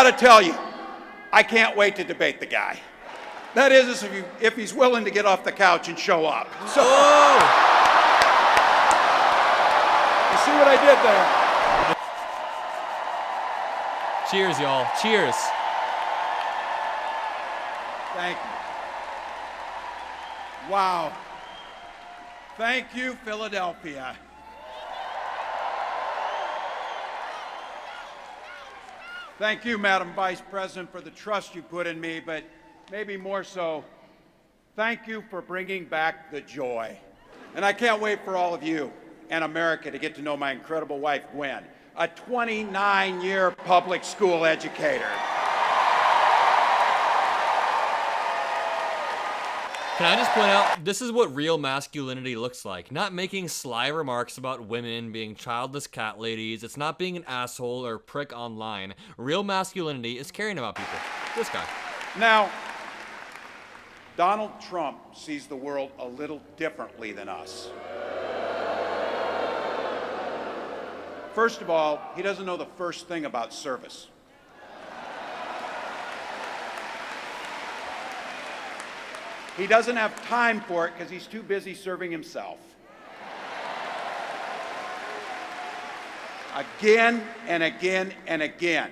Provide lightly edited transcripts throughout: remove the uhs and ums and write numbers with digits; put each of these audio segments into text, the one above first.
got to tell you, I can't wait to debate the guy. That is, if he's willing to get off the couch and show up. So, you see what I did there? Cheers, y'all. Cheers. Thank you. Wow. Thank you, Philadelphia. Thank you, Madam Vice President, for the trust you put in me, but maybe more so, thank you for bringing back the joy. And I can't wait for all of you and America to get to know my incredible wife, Gwen, a 29-year public school educator. Can I just point out, this is what real masculinity looks like. Not making sly remarks about women being childless cat ladies. It's not being an asshole or prick online. Real masculinity is caring about people. This guy. Now, Donald Trump sees the world a little differently than us. First of all, he doesn't know the first thing about service. He doesn't have time for it because he's too busy serving himself. Again and again and again,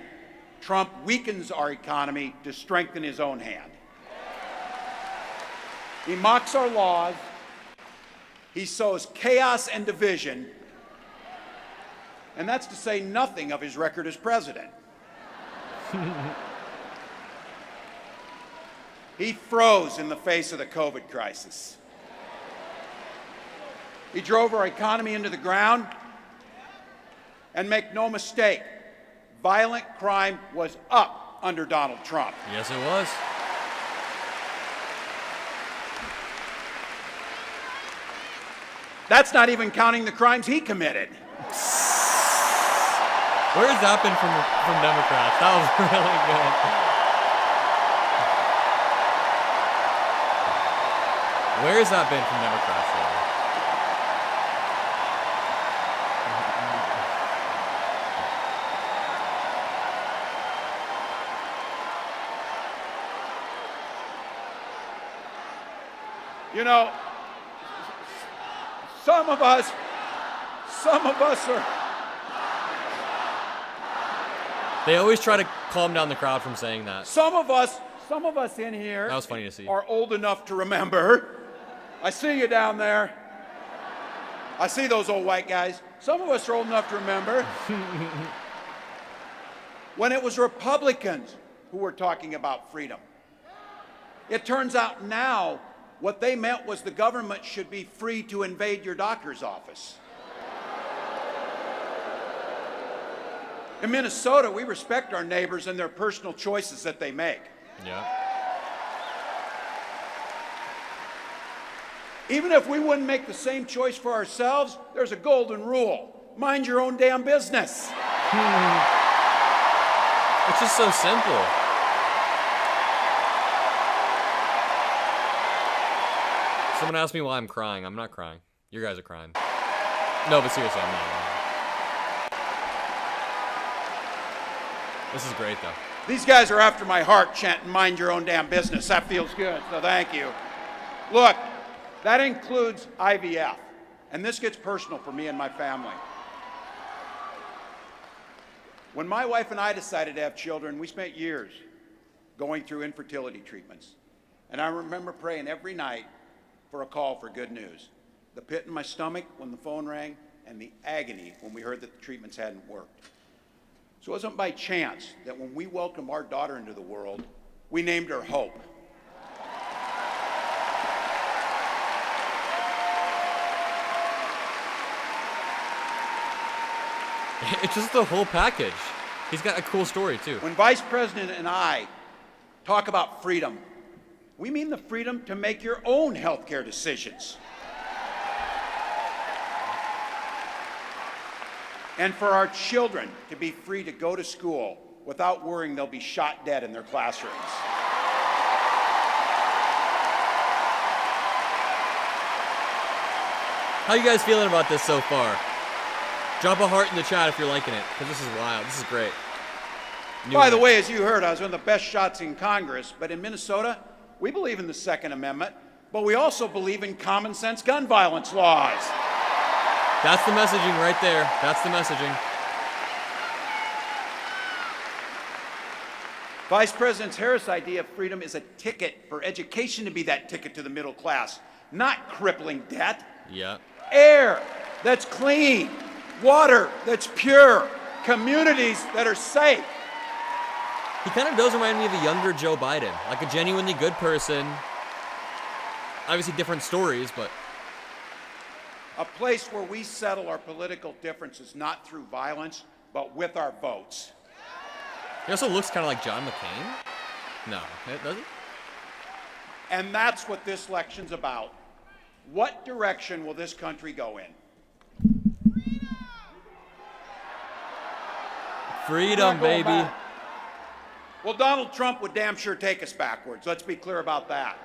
Trump weakens our economy to strengthen his own hand. He mocks our laws. He sows chaos and division. And that's to say nothing of his record as president. He froze in the face of the COVID crisis. He drove our economy into the ground. And make no mistake, violent crime was up under Donald Trump. Yes, it was. That's not even counting the crimes he committed. Where has that been from Democrats? That was really good. Where has that been from Democrats lately? You know, some of us are. They always try to calm down the crowd from saying that. Some of us in here. That was funny to see. Are old enough to remember. I see you down there. I see those old white guys. Some of us are old enough to remember when it was Republicans who were talking about freedom. It turns out now what they meant was the government should be free to invade your doctor's office. In Minnesota, we respect our neighbors and their personal choices that they make. Yeah. Even if we wouldn't make the same choice for ourselves, there's a golden rule. Mind your own damn business. It's just so simple. Someone asked me why I'm crying. I'm not crying. You guys are crying. No, but seriously, I'm not. This is great, though. These guys are after my heart chanting, mind your own damn business. That feels good, so thank you. Look, that includes IVF, and this gets personal for me and my family. When my wife and I decided to have children, we spent years going through infertility treatments. And I remember praying every night for a call for good news. The pit in my stomach when the phone rang, and the agony when we heard that the treatments hadn't worked. So it wasn't by chance that when we welcomed our daughter into the world, we named her Hope. It's just the whole package. He's got a cool story, too. When Vice President and I talk about freedom, we mean the freedom to make your own healthcare decisions. And for our children to be free to go to school without worrying they'll be shot dead in their classrooms. How you guys feeling about this so far? Drop a heart in the chat if you're liking it, because this is wild. This is great. By the way, as you heard, I was one of the best shots in Congress, but in Minnesota, we believe in the Second Amendment, but we also believe in common sense gun violence laws. That's the messaging right there. That's the messaging. Vice President Harris' idea of freedom is a ticket for education to be that ticket to the middle class, not crippling debt. Yeah. Air that's clean, water that's pure, communities that are safe. He kind of does remind me of a younger Joe Biden, like a genuinely good person. Obviously different stories, but... A place where we settle our political differences not through violence, but with our votes. He also looks kind of like John McCain. No, does he? And that's what this election's about. What direction will this country go in? Freedom, baby. Back. Well, Donald Trump would damn sure take us backwards. Let's be clear about that.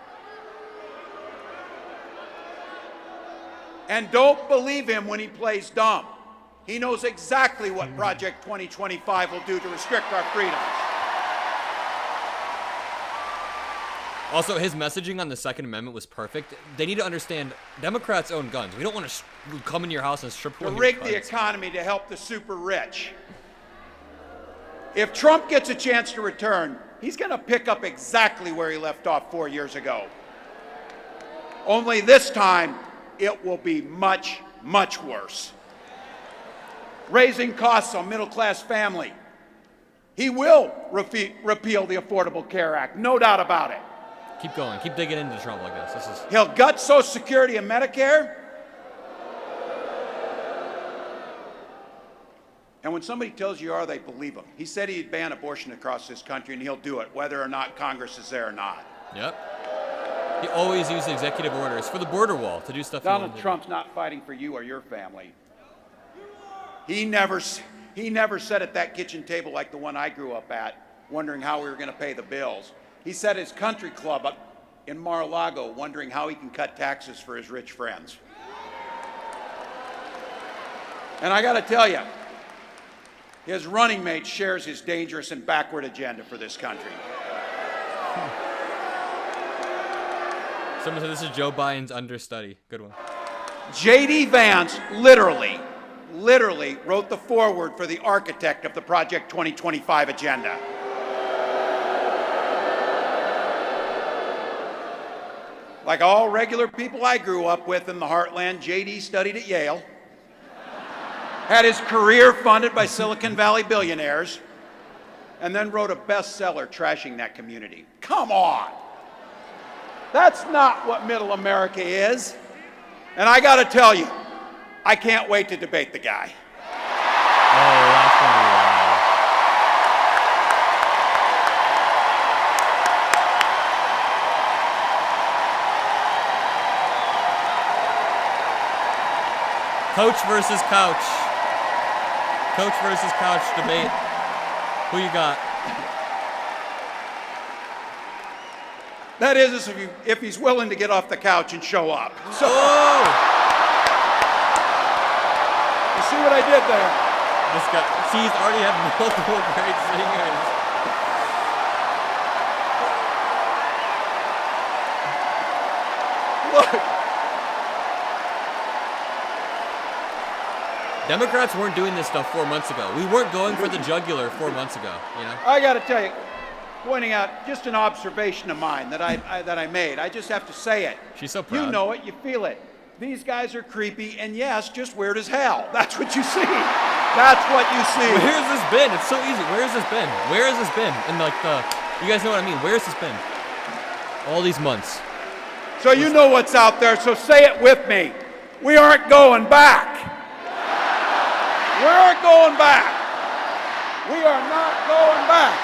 And don't believe him when he plays dumb. He knows exactly what Project 2025 will do to restrict our freedoms. Also, his messaging on the Second Amendment was perfect. They need to understand Democrats own guns. We don't want to come into your house and strip To one of rig your the guns. economy to help the super rich. If Trump gets a chance to return, he's going to pick up exactly where he left off 4 years ago. Only this time, it will be much, much worse. Raising costs on middle-class family. He will repeal the Affordable Care Act, no doubt about it. Keep going. Keep digging into Trump like this. He'll gut Social Security and Medicare. And when somebody tells you are, they believe him. He said he'd ban abortion across this country, and he'll do it, whether or not Congress is there or not. Yep. He always used executive orders for the border wall to do stuff. Donald Trump's not fighting for you or your family. He never sat at that kitchen table like the one I grew up at, wondering how we were going to pay the bills. He sat at his country club up in Mar-a-Lago, wondering how he can cut taxes for his rich friends. And I got to tell you, his running mate shares his dangerous and backward agenda for this country. Someone said this is Joe Biden's understudy. Good one. JD Vance literally wrote the foreword for the architect of the Project 2025 agenda. Like all regular people I grew up with in the heartland, JD studied at Yale, had his career funded by Silicon Valley billionaires, and then wrote a bestseller trashing that community. Come on! That's not what middle America is. And I gotta tell you, I can't wait to debate the guy. Oh, that's gonna be wild. Coach versus couch. Coach versus couch debate. Who you got? That is, if he's willing to get off the couch and show up. So, Oh! you see what I did there? This guy, see, he's already had multiple great singers. Look, Democrats weren't doing this stuff 4 months ago. We weren't going for the jugular 4 months ago, you know? I got to tell you, pointing out just an observation of mine that I made. I just have to say it. She's so proud. You know it, you feel it. These guys are creepy, and yes, just weird as hell. That's what you see. That's what you see. Where has this been? It's so easy. Where has this been? Where has this been? And like you guys know what I mean. Where has this been? All these months. So you know what's out there, so say it with me. We aren't going back. We aren't going back. We are not going back.